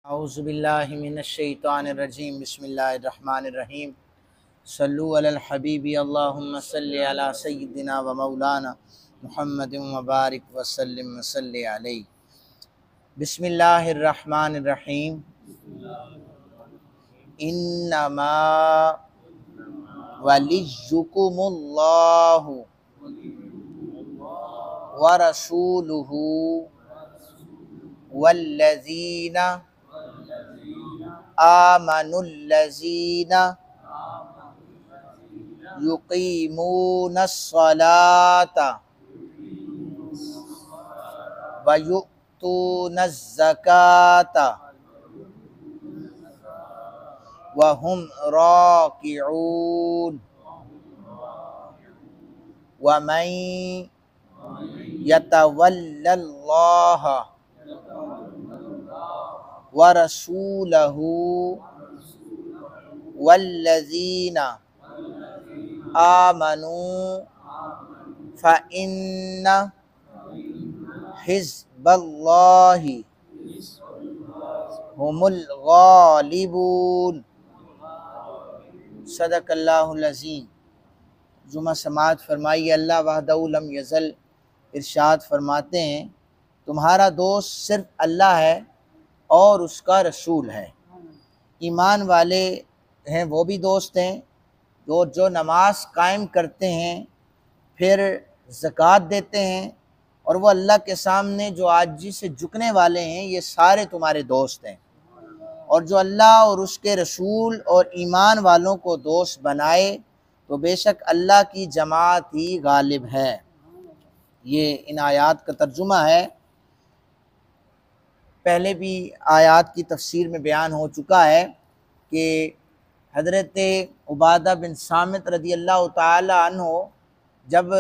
औज़ुबिल्लाहि मिनश्शैतानिर्रजीम बिस्मिल्लाहिर्रहमानिर्रहीम सल्लु अलल हबीबी अल्लाहुम्मा सल्लि अला सय्यिदिना व मौलाना मुहम्मदिन व बारिक व सल्लिम व सल्लि अलैहि। बिस्मिल्लाहिर्रहमानिर्रहीम इन्नमा वलिय्युकुमुल्लाहु व रसूलुहु वल्लज़ीना आमनुल्लज़ीना युक़ीमूनस्सलाता व यु'तूनज़्ज़काता व हुम राकिऊन व मन यतवल्लल्लाह व रसूलहु वल्लज़ीना आमनू फ़इन्न हिज़्बल्लाहि हुमुल गालिबून। सदक़ल्लाहुल अज़ीम। जुमा समाअत फरमाइए। अल्लाह वहदहु लम यज़ल इरशाद फरमाते हैं, तुम्हारा दोस्त सिर्फ अल्लाह है और उसका रसूल है। ईमान वाले हैं वो भी दोस्त हैं जो नमाज कायम करते हैं, फिर ज़कात देते हैं, और वो अल्लाह के सामने जो आजिज़ी से झुकने वाले हैं, ये सारे तुम्हारे दोस्त हैं। और जो अल्लाह और उसके रसूल और ईमान वालों को दोस्त बनाए तो बेशक अल्लाह की जमात ही गालिब है। ये इन आयात का तर्जुमा है। पहले भी आयात की तफसीर में बयान हो चुका है कि हज़रत उबादा बिन सामित रज़ी अल्लाह ताला अन्हो जब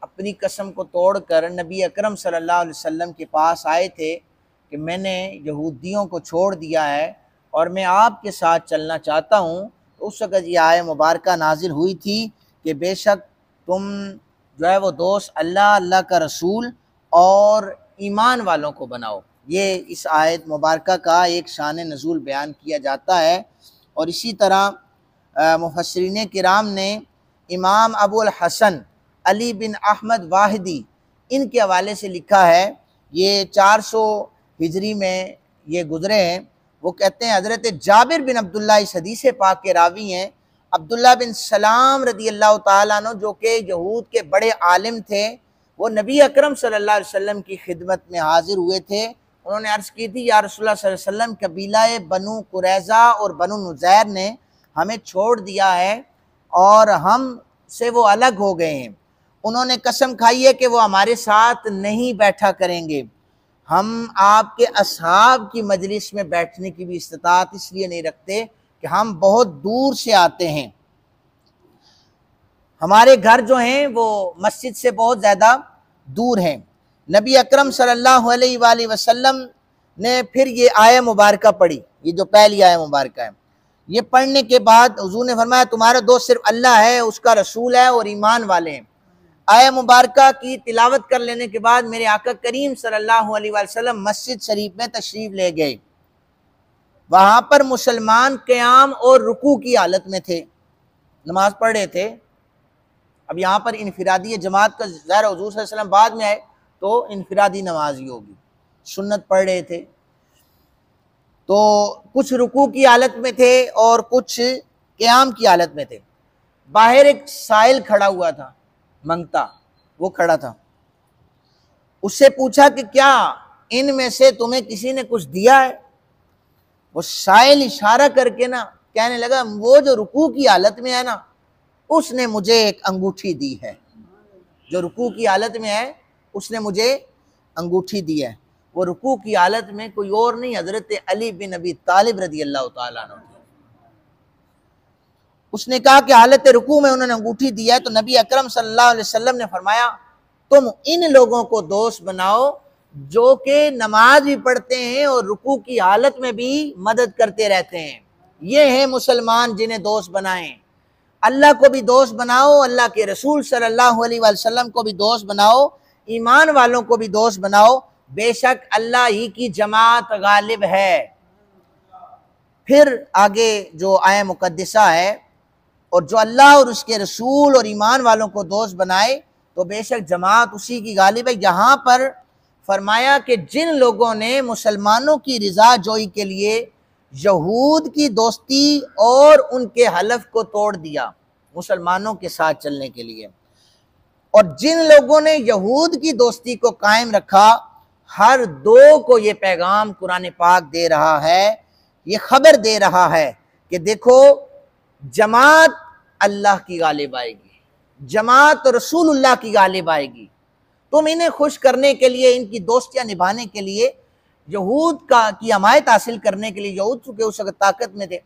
अपनी कसम को तोड़कर नबी अकरम सल्लल्लाहु अलैहि वसल्लम के पास आए थे कि मैंने यहूदियों को छोड़ दिया है और मैं आपके साथ चलना चाहता हूँ, तो उस वक़्त ये आय मुबारक नाजिल हुई थी कि बेशक तुम जो है वो दोस्त अल्लाह, अल्लाह का रसूल और ईमान वालों को बनाओ। ये इस आयत मुबारक का एक शान नज़ूल बयान किया जाता है। और इसी तरह मुफस्सिरीन किराम ने इमाम अबुल हसन अली बिन अहमद वाहिदी इनके हवाले से लिखा है, ये 400 हिजरी में ये गुज़रे हैं। वो कहते हैं हज़रत जाबिर बिन अब्दुल्ला इस हदीस पाक के रावी हैं। अब्दुल्ला बिन सलाम रज़ी अल्लाह ताला अन्हु जो कि यहूद के बड़े आलिम थे, वो नबी अकरम सल्लल्लाहु अलैहि वसल्लम की खिदमत में हाजिर हुए थे। उन्होंने अर्ज़ की थी, या रसूलुल्लाह सल्लल्लाहु अलैहि वसल्लम, कबीला बनु कुरैज़ा और बनु नुज़ैर ने हमें छोड़ दिया है और हम से वो अलग हो गए हैं। उन्होंने कसम खाई है कि वो हमारे साथ नहीं बैठा करेंगे। हम आपके असहाब की मजलिस में बैठने की भी इस्तिताअत इसलिए नहीं रखते कि हम बहुत दूर से आते हैं, हमारे घर जो हैं वो मस्जिद से बहुत ज़्यादा दूर हैं। नबी अकरम सल्लल्लाहु अलैहि वसल्लम ने फिर ये आया मुबारका पढ़ी, ये जो पहली आया मुबारका है। ये पढ़ने के बाद हुजूर ने फरमाया, तुम्हारा दोस्त सिर्फ अल्लाह है, उसका रसूल है और ईमान वाले हैं। आया मुबारका की तिलावत कर लेने के बाद मेरे आका करीम सल्लल्लाहु अलैहि वसल्लम मस्जिद शरीफ में तशरीफ ले गए। वहाँ पर मुसलमान क़याम और रुकू की हालत में थे, नमाज पढ़ रहे थे। अब यहाँ पर इनफिरादी जमात का ज़ाहिर हुजूर सल्लल्लाहु अलैहि वसल्लम बाद में आए तो इनफिरादी नमाज ही होगी, सुन्नत पढ़ रहे थे। तो कुछ रुकू की हालत में थे और कुछ क़याम की हालत में थे। बाहर एक साइल खड़ा हुआ था, मंगता, वो खड़ा था। उससे पूछा कि क्या इनमें से तुम्हें किसी ने कुछ दिया है? वो साइल इशारा करके ना कहने लगा, वो जो रुकू की हालत में है ना, उसने मुझे एक अंगूठी दी है। जो रुकू की हालत में है उसने मुझे अंगूठी दी है। वो रुकू की हालत में कोई और नहीं, हजरत अली बिन अबी तालिब रज़ी अल्लाह ताला अन्हु। उसने कहा कि हालत रुकू में उन्होंने अंगूठी दिया है। तो नबी अकरम सल्लल्लाहु अलैहि वसल्लम ने फरमाया, तुम इन लोगों को दोस्त बनाओ जो कि नमाज भी पढ़ते हैं और रुकू की हालत में भी मदद करते रहते हैं। ये हैं मुसलमान जिन्हें दोस्त बनाएं। अल्लाह को भी दोस्त बनाओ, अल्लाह के रसूल सल्लल्लाहु अलैहि वसल्लम को भी दोस्त बनाओ, ईमान वालों को भी दोस्त बनाओ। बेशक अल्लाह ही की जमात गालिब है। फिर आगे जो आया मुकद्दसा है, और जो अल्लाह और उसके रसूल और ईमान वालों को दोस्त बनाए तो बेशक जमात उसी की गालिब है। यहाँ पर फरमाया कि जिन लोगों ने मुसलमानों की रजा जोई के लिए यहूद की दोस्ती और उनके हलफ को तोड़ दिया मुसलमानों के साथ चलने के लिए, और जिन लोगों ने यहूद की दोस्ती को कायम रखा, हर दो को ये पैगाम कुरान पाक दे रहा है, ये खबर दे रहा है कि देखो जमात अल्लाह की गालिब आएगी, जमात रसूलुल्लाह की गालिब आएगी। तुम इन्हें खुश करने के लिए, इनकी दोस्तियां निभाने के लिए, यहूद की हमायत हासिल करने के लिए, यहूद चूंकि उस वक्त ताकत में थे,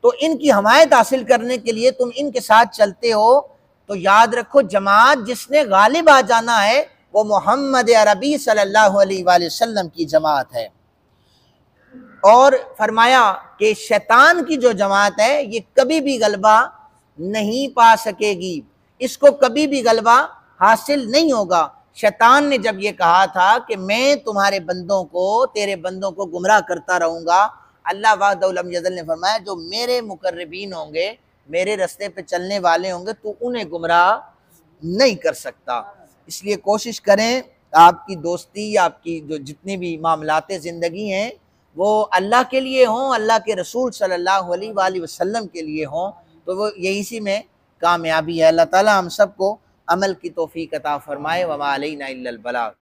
तो इनकी हमायत हासिल करने के लिए तुम इनके साथ चलते हो, तो याद रखो जमात जिसने गालिब आ जाना है वो मोहम्मद अरबी सल्लल्लाहु अलैहि वसल्लम की जमात है। और फरमाया कि शैतान की जो जमात है ये कभी भी गलबा नहीं पा सकेगी, इसको कभी भी गलबा हासिल नहीं होगा। शैतान ने जब ये कहा था कि मैं तुम्हारे बंदों को, तेरे बंदों को गुमराह करता रहूंगा, अल्लाह वाहदहुल यज़ल ने फरमाया जो मेरे मुकर्रबीन होंगे, मेरे रास्ते पे चलने वाले होंगे, तो उन्हें गुमराह नहीं कर सकता। इसलिए कोशिश करें आपकी दोस्ती, आपकी जो जितनी भी मामलाते ज़िंदगी हैं वो अल्लाह के लिए हों, अल्लाह के रसूल सल्लल्लाहु अलैहि वसल्लम के लिए हों, तो वो यही सी में कामयाबी है। अल्लाह ताला हम सबको अमल की तौफीक अता फरमाए। वमा अलैना इल्लल बलाग।